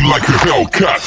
like a Hellcat.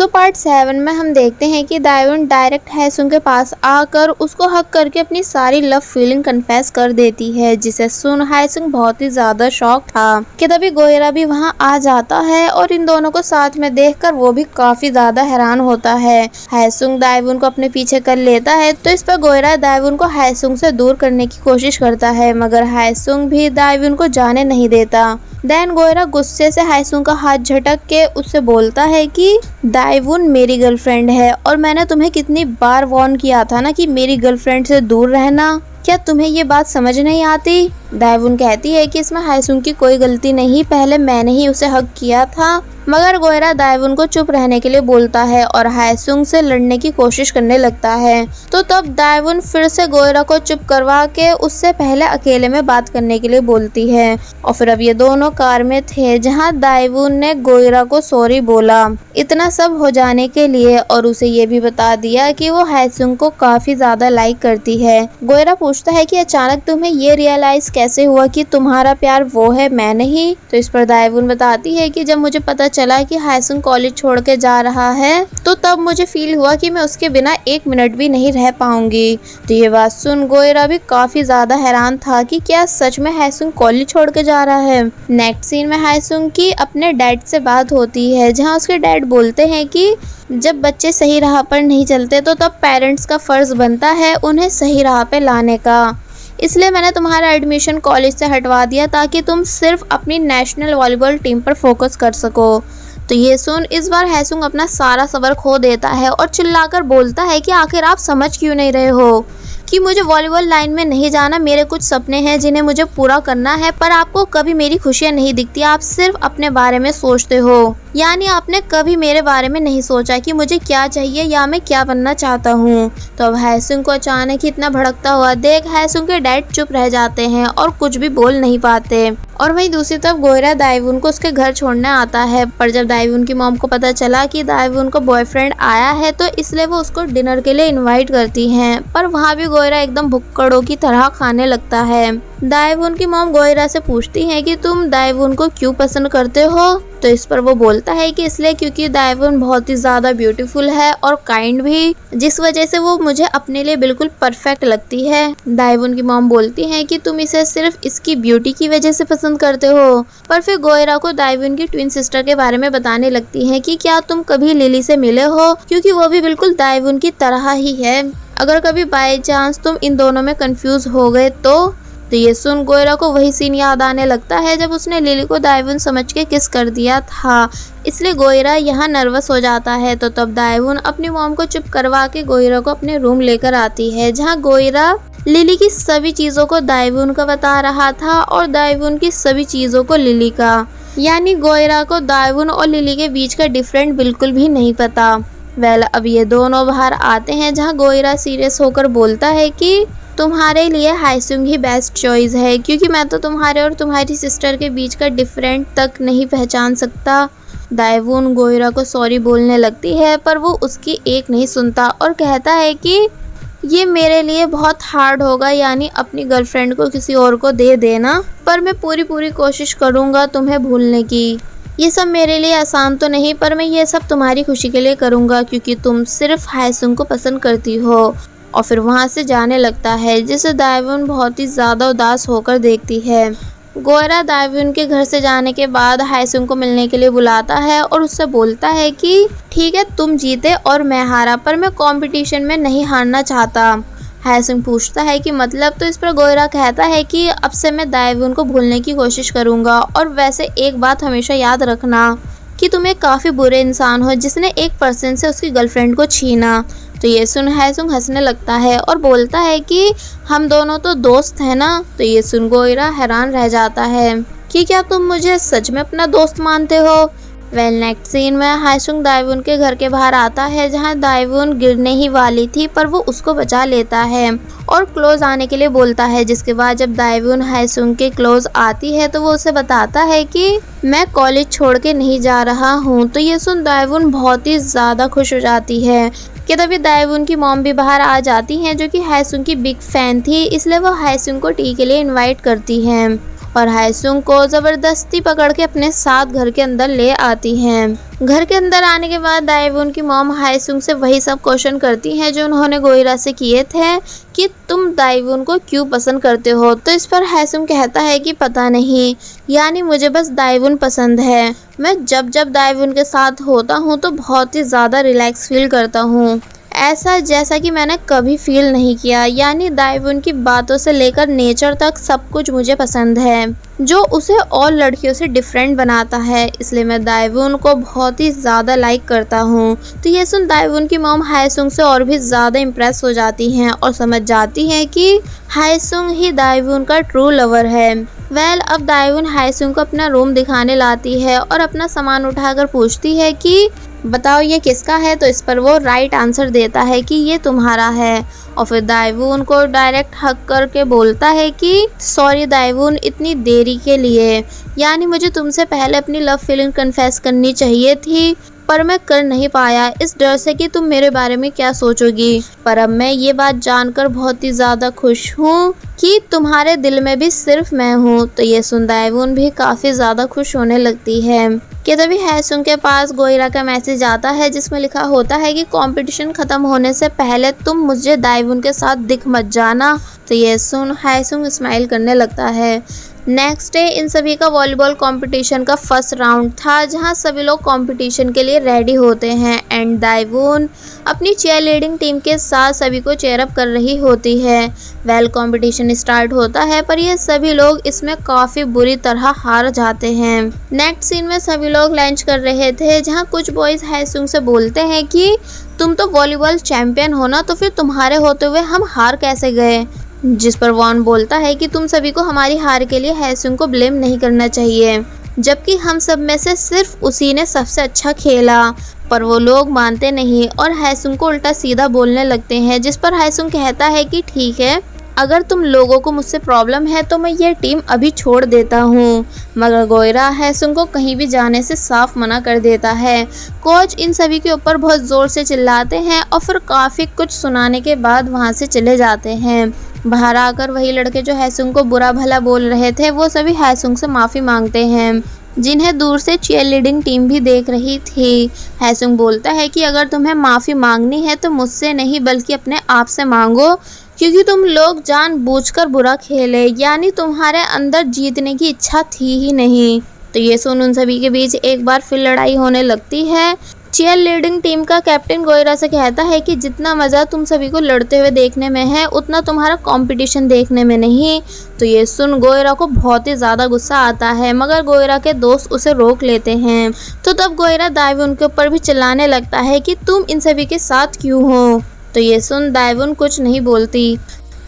Part 7 में हम देखते हैं कि दायवुन डायरेक्ट हायसुंग के पास आकर उसको हक करके अपनी सारी लव फीलिंग कन्फेस कर देती है, जिसे सुन हायसुंग बहुत ही ज्यादा शॉक था कि तभी गोयरा भी वहां आ जाता है और इन दोनों को साथ में देखकर वो भी काफी ज्यादा हैरान होता है। हायसुंग दायवुन को अपने पीछे कर लेता है तो इस पर गोयरा दायवुन को हायसुंग से दूर करने की कोशिश करता है, मगर हायसुंग भी दायवुन को जाने नहीं देता। देन गोयरा गुस्से से हायसुंग का हाथ झटक के उससे बोलता है कि दायवुन मेरी गर्लफ्रेंड है और मैंने तुम्हें कितनी बार वार्न किया था ना कि मेरी गर्लफ्रेंड से दूर रहना, क्या तुम्हें ये बात समझ नहीं आती? दायवुन कहती है कि इसमें हायसुंग की कोई गलती नहीं, पहले मैंने ही उसे हक किया था। मगर गोयरा दायवुन को चुप रहने के लिए बोलता है और हायसुंग से लड़ने की कोशिश करने लगता है। तो तब दायवुन फिर से गोयरा को चुप करवा के उससे पहले अकेले में बात करने के लिए बोलती है। और फिर अब ये दोनों कार में थे जहां दायवुन ने गोयरा को सॉरी बोला इतना सब हो जाने के लिए और उसे ये भी बता दिया कि वो हायसुंग को काफी ज्यादा लाइक करती है। गोयरा पूछता है कि अचानक तुम्हें ये रियलाइज कैसे हुआ कि तुम्हारा प्यार वो है, मैं नहीं? तो इस पर दायवुन बताती है कि जब मुझे पता चला कि हायसुंग कॉलेज छोड़ के जा रहा है तो तब मुझे फील हुआ कि मैं उसके बिना एक मिनट भी नहीं रह पाऊंगी। तो ये बात सुन गोयरा भी काफी ज्यादा हैरान था कि क्या सच में हायसुंग कॉलेज छोड़ के जा रहा है। नेक्स्ट सीन में हायसुंग की अपने डैड से बात होती है जहाँ उसके डैड बोलते हैं कि जब बच्चे सही राह पर नहीं चलते तो तब पेरेंट्स का फर्ज बनता है उन्हें सही राह पे लाने का, इसलिए मैंने तुम्हारा एडमिशन कॉलेज से हटवा दिया ताकि तुम सिर्फ अपनी नेशनल वॉलीबॉल टीम पर फोकस कर सको। तो ये सुन इस बार हायसुंग अपना सारा सब्र खो देता है और चिल्लाकर बोलता है कि आखिर आप समझ क्यों नहीं रहे हो कि मुझे वॉलीबॉल लाइन में नहीं जाना, मेरे कुछ सपने हैं जिन्हें मुझे पूरा करना है, पर आपको कभी मेरी खुशियां नहीं दिखती, आप सिर्फ अपने बारे में सोचते हो। यानी आपने कभी मेरे बारे में नहीं सोचा कि मुझे क्या चाहिए या मैं क्या बनना चाहता हूँ। तो अब हायसुंग को अचानक ही इतना भड़कता हुआ देख हायसुंग के डैड चुप रह जाते हैं और कुछ भी बोल नहीं पाते। और वहीं दूसरी तरफ गोयरा दायवुन को उसके घर छोड़ने आता है, पर जब दायवुन की मॉम को पता चला कि दायवुन को बॉयफ्रेंड आया है तो इसलिए वो उसको डिनर के लिए इनवाइट करती हैं, पर वहाँ भी गोयरा एकदम भुक्कड़ों की तरह खाने लगता है। दायवुन की मॉम गोयरा से पूछती है कि तुम दायवुन को क्यों पसंद करते हो? तो इस पर वो बोलता है कि इसलिए क्योंकि दायवुन बहुत ही ज्यादा ब्यूटीफुल है और काइंड भी, जिस वजह से वो मुझे अपने लिए बिल्कुल परफेक्ट लगती है। दायवुन की मॉम बोलती है कि तुम इसे सिर्फ इसकी ब्यूटी की वजह से पसंद करते हो, पर फिर गोयरा को दायवुन की ट्विन सिस्टर के बारे में बताने लगती है कि क्या तुम कभी लिली से मिले हो, क्योंकि वो भी बिल्कुल दायवुन की तरह ही है। अगर कभी बाय चांस तुम इन दोनों में कंफ्यूज हो गए तो ये सुन गोयरा को वही सीन याद आने लगता है जब उसने लिली को दायवुन समझ के किस कर दिया था, इसलिए गोयरा यहाँ नर्वस हो जाता है। तो तब दायवुन अपनी मॉम को चुप करवा के गोयरा को अपने रूम लेकर आती है, जहाँ गोयरा लिली की सभी चीजों को दायवुन का बता रहा था और दायवुन की सभी चीजों को लिली का, यानी गोयरा को दायवुन और लिली के बीच का डिफरेंट बिल्कुल भी नहीं पता। अब ये दोनों बाहर आते हैं जहाँ गोयरा सीरियस होकर बोलता है कि तुम्हारे लिए हायसुंग ही बेस्ट चॉइस है, क्योंकि मैं तो तुम्हारे और तुम्हारी सिस्टर के बीच का डिफरेंट तक नहीं पहचान सकता। दायवुन गोयरा को सॉरी बोलने लगती है पर वो उसकी एक नहीं सुनता और कहता है कि ये मेरे लिए बहुत हार्ड होगा, यानी अपनी गर्लफ्रेंड को किसी और को दे देना, पर मैं पूरी कोशिश करूँगा तुम्हें भूलने की। ये सब मेरे लिए आसान तो नहीं, पर मैं ये सब तुम्हारी खुशी के लिए करूँगा क्योंकि तुम सिर्फ हायसुंग को पसंद करती हो। और फिर वहाँ से जाने लगता है, जिसे दायवुन बहुत ही ज़्यादा उदास होकर देखती है। गोयरा दायवुन के घर से जाने के बाद हायसुंग को मिलने के लिए बुलाता है और उससे बोलता है कि ठीक है तुम जीते और मैं हारा, पर मैं कंपटीशन में नहीं हारना चाहता। हायसुंग पूछता है कि मतलब? तो इस पर गोयरा कहता है कि अब से मैं दायवुन को भूलने की कोशिश करूँगा, और वैसे एक बात हमेशा याद रखना कि तुम एक काफ़ी बुरे इंसान हो जिसने एक पर्सन से उसकी गर्लफ्रेंड को छीना। तो ये सुन हायसुंग हंसने लगता है और बोलता है कि हम दोनों तो दोस्त हैं ना। तो ये सुन गोयरा हैरान रह जाता है कि क्या तुम मुझे सच में अपना दोस्त मानते हो? नेक्स्ट सीन में हायसुंग दायवुन के घर के बाहर आता है, जहां दायवुन गिरने ही वाली थी पर वो उसको बचा लेता है और क्लोज आने के लिए बोलता है। जिसके बाद जब दायवुन हायसुंग के क्लोज आती है तो वो उसे बताता है कि मैं कॉलेज छोड़ के नहीं जा रहा हूँ। तो ये सुन दायवुन बहुत ही ज़्यादा खुश हो जाती है कि तभी दाइवून की मॉम भी बाहर आ जाती हैं, जो कि हायसुंग की बिग फैन थी, इसलिए वो हायसुंग को टी के लिए इनवाइट करती हैं और हायसुंग को ज़बरदस्ती पकड़ के अपने साथ घर के अंदर ले आती हैं। घर के अंदर आने के बाद दाइवून की मॉम हायसुंग से वही सब क्वेश्चन करती हैं जो उन्होंने गोइरा से किए थे कि तुम दाइवून को क्यों पसंद करते हो। तो इस पर हायसुंग कहता है कि पता नहीं, यानी मुझे बस दाइवून पसंद है। मैं जब जब दाइवून के साथ होता हूँ तो बहुत ही ज़्यादा रिलैक्स फील करता हूँ, ऐसा जैसा कि मैंने कभी फील नहीं किया। यानी दाइवून की बातों से लेकर नेचर तक सब कुछ मुझे पसंद है, जो उसे और लड़कियों से डिफरेंट बनाता है, इसलिए मैं दाइवून को बहुत ही ज़्यादा लाइक करता हूँ। तो ये सुन दाइवून की मॉम हायसुंग से और भी ज़्यादा इम्प्रेस हो जाती हैं और समझ जाती हैं कि हायसुंग ही दाइवून का ट्रू लवर है। अब दाइवून हायसुंग को अपना रूम दिखाने लाती है और अपना सामान उठाकर पूछती है कि बताओ ये किसका है। तो इस पर वो राइट आंसर देता है कि ये तुम्हारा है और फिर दाइवून को डायरेक्ट हक करके बोलता है कि सॉरी दाइवून, इतनी देरी के लिए। यानी मुझे तुमसे पहले अपनी लव फीलिंग कन्फेस करनी चाहिए थी, पर मैं कर नहीं पाया इस डर से कि तुम मेरे बारे में क्या सोचोगी। पर अब मैं ये बात जानकर बहुत ही ज़्यादा खुश हूँ कि तुम्हारे दिल में भी सिर्फ मैं हूँ। तो ये सुन दाइवून भी काफ़ी ज़्यादा खुश होने लगती है कि तभी हायसुंग के पास गोइरा का मैसेज आता है जिसमें लिखा होता है कि कंपटीशन ख़त्म होने से पहले तुम मुझे दाइवून के साथ दिख मत जाना। तो ये सुन हायसुंग स्माइल करने लगता है। नेक्स्ट डे इन सभी का वॉलीबॉल कंपटीशन का फर्स्ट राउंड था, जहां सभी लोग कंपटीशन के लिए रेडी होते हैं एंड दाइवून अपनी चेयर लीडिंग टीम के साथ सभी को चेयर अप कर रही होती है। कंपटीशन स्टार्ट होता है, पर ये सभी लोग इसमें काफ़ी बुरी तरह हार जाते हैं। नेक्स्ट सीन में सभी लोग लंच कर रहे थे, जहाँ कुछ बॉयज़ हायसुंग से बोलते हैं कि तुम तो वॉलीबॉल चैंपियन हो ना, तो फिर तुम्हारे होते हुए हम हार कैसे गए। जिस पर वॉन बोलता है कि तुम सभी को हमारी हार के लिए हायसुंग को ब्लेम नहीं करना चाहिए, जबकि हम सब में से सिर्फ उसी ने सबसे अच्छा खेला। पर वो लोग मानते नहीं और हायसुंग को उल्टा सीधा बोलने लगते हैं, जिस पर हायसुंग कहता है कि ठीक है, अगर तुम लोगों को मुझसे प्रॉब्लम है तो मैं ये टीम अभी छोड़ देता हूँ। मगर गोइरा हायसुंग को कहीं भी जाने से साफ मना कर देता है। कोच इन सभी के ऊपर बहुत ज़ोर से चिल्लाते हैं और फिर काफ़ी कुछ सुनाने के बाद वहाँ से चले जाते हैं। बाहर आकर वही लड़के जो हायसुंग को बुरा भला बोल रहे थे वो सभी हायसुंग से माफ़ी मांगते हैं, जिन्हें दूर से चीयर लीडिंग टीम भी देख रही थी। हायसुंग बोलता है कि अगर तुम्हें माफ़ी मांगनी है तो मुझसे नहीं बल्कि अपने आप से मांगो, क्योंकि तुम लोग जानबूझकर बुरा खेले, यानी तुम्हारे अंदर जीतने की इच्छा थी ही नहीं। तो ये सुन उन सभी के बीच एक बार फिर लड़ाई होने लगती है। चीयर लीडिंग टीम का कैप्टन गोइरा से कहता है कि जितना मज़ा तुम सभी को लड़ते हुए देखने में है उतना तुम्हारा कंपटीशन देखने में नहीं। तो ये सुन गोइरा को बहुत ही ज़्यादा गुस्सा आता है, मगर गोइरा के दोस्त उसे रोक लेते हैं। तो तब गोइरा दाइवून के ऊपर भी चिल्लाने लगता है कि तुम इन सभी के साथ क्यों हो। तो ये सुन दाइवून कुछ नहीं बोलती।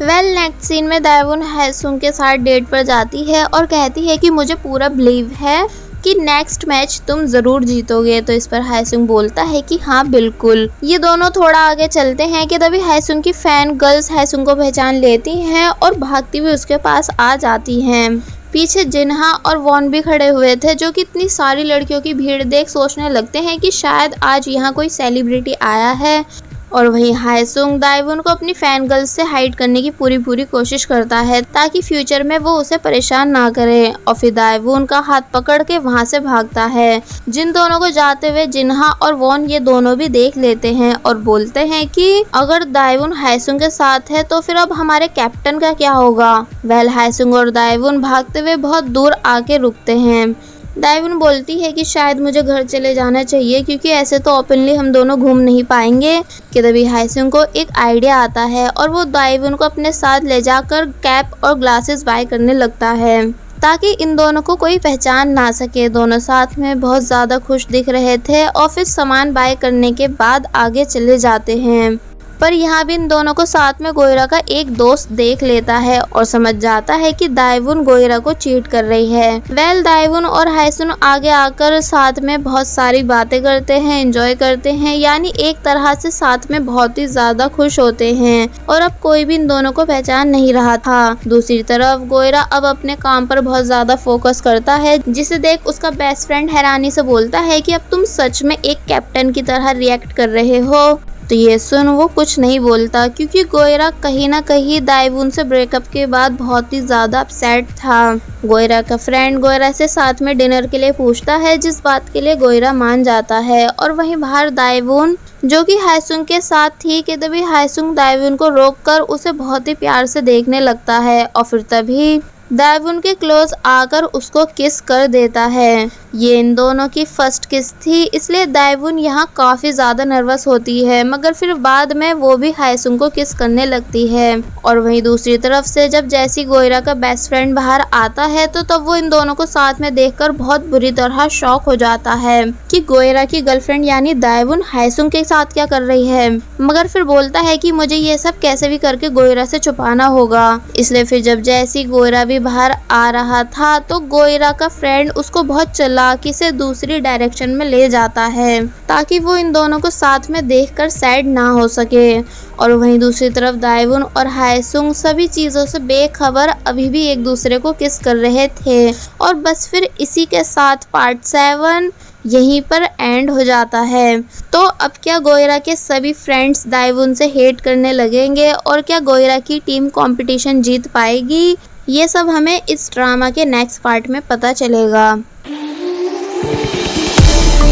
नेक्स्ट सीन में दाइवून हायसुंग के साथ डेट पर जाती है और कहती है कि मुझे पूरा बिलीव है कि नेक्स्ट मैच तुम ज़रूर जीतोगे। तो इस पर हायसुंग बोलता है कि हाँ बिल्कुल। ये दोनों थोड़ा आगे चलते हैं कि तभी हायसुंग की फ़ैन गर्ल्स हायसुंग को पहचान लेती हैं और भागती हुई उसके पास आ जाती हैं। पीछे जिन्हा और वॉन भी खड़े हुए थे, जो कि इतनी सारी लड़कियों की भीड़ देख सोचने लगते हैं कि शायद आज यहाँ कोई सेलिब्रिटी आया है। और वहीं हायसुंग दाइवून को अपनी फैन गर्ल्स से हाइड करने की पूरी कोशिश करता है, ताकि फ्यूचर में वो उसे परेशान ना करे। और फिर दाइवून का हाथ पकड़ के वहाँ से भागता है। जिन दोनों को जाते हुए जिन्हा और वॉन ये दोनों भी देख लेते हैं और बोलते हैं कि अगर दाइवून हायसुंग के साथ है तो फिर अब हमारे कैप्टन का क्या होगा। हायसुंग और दाइवून भागते हुए बहुत दूर आके रुकते हैं। दाइवून बोलती है कि शायद मुझे घर चले जाना चाहिए, क्योंकि ऐसे तो ओपनली हम दोनों घूम नहीं पाएंगे। कि तभी हायसुंग को एक आइडिया आता है और वो दाइवून को अपने साथ ले जाकर कैप और ग्लासेस बाय करने लगता है, ताकि इन दोनों को कोई पहचान ना सके। दोनों साथ में बहुत ज़्यादा खुश दिख रहे थे और फिर सामान बाय करने के बाद आगे चले जाते हैं। पर यहाँ भी इन दोनों को साथ में गोइरा का एक दोस्त देख लेता है और समझ जाता है कि दाइवून गोइरा को चीट कर रही है। दाइवून और हायसुंग आगे आकर साथ में बहुत सारी बातें करते हैं, एंजॉय करते हैं, यानी एक तरह से साथ में बहुत ही ज्यादा खुश होते हैं। और अब कोई भी इन दोनों को पहचान नहीं रहा था। दूसरी तरफ गोइरा अब अपने काम पर बहुत ज्यादा फोकस करता है, जिसे देख उसका बेस्ट फ्रेंड हैरानी से बोलता है कि अब तुम सच में एक कैप्टन की तरह रिएक्ट कर रहे हो। तो ये सुन वो कुछ नहीं बोलता क्योंकि गोयरा कहीं ना कहीं दाइवून से ब्रेकअप के बाद बहुत ही ज़्यादा अपसेट था। गोयरा का फ्रेंड गोयरा से साथ में डिनर के लिए पूछता है, जिस बात के लिए गोयरा मान जाता है। और वहीं बाहर दाइवून जो कि हायसुंग के साथ थी कि तभी हायसुंग दाइवून को रोककर उसे बहुत ही प्यार से देखने लगता है और फिर तभी दाइवून के क्लोज आकर उसको किस कर देता है। ये इन दोनों की फर्स्ट किस थी, इसलिए दाइवून यहाँ काफ़ी ज़्यादा नर्वस होती है, मगर फिर बाद में वो भी हायसुंग को किस करने लगती है। और वहीं दूसरी तरफ से जब जैसी गोयरा का बेस्ट फ्रेंड बाहर आता है तो तब वो इन दोनों को साथ में देखकर बहुत बुरी तरह शॉक हो जाता है कि गोयरा की गर्लफ्रेंड यानी दाइवून हायसुंग के साथ क्या कर रही है, मगर फिर बोलता है कि मुझे ये सब कैसे भी करके गोयरा से छुपाना होगा। इसलिए फिर जब जैसी गोयरा भी बाहर आ रहा था तो गोयरा का फ्रेंड उसको बहुत चालाकी से दूसरी डायरेक्शन में ले जाता है ताकि वो इन दोनों को साथ में देखकर सैड ना हो सके। और वहीं दूसरी तरफ दाइवून और हायसुंग सभी चीज़ों से बेखबर अभी भी एक दूसरे को किस कर रहे थे। और बस फिर इसी के साथ पार्ट 7 यहीं पर एंड हो जाता है। तो अब क्या गोयरा के सभी फ्रेंड्स दाइवून से हेट करने लगेंगे और क्या गोयरा की टीम कंपटीशन जीत पाएगी, ये सब हमें इस ड्रामा के नेक्स्ट पार्ट में पता चलेगा।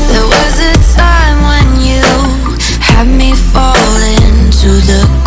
There was a time when you had me fall into the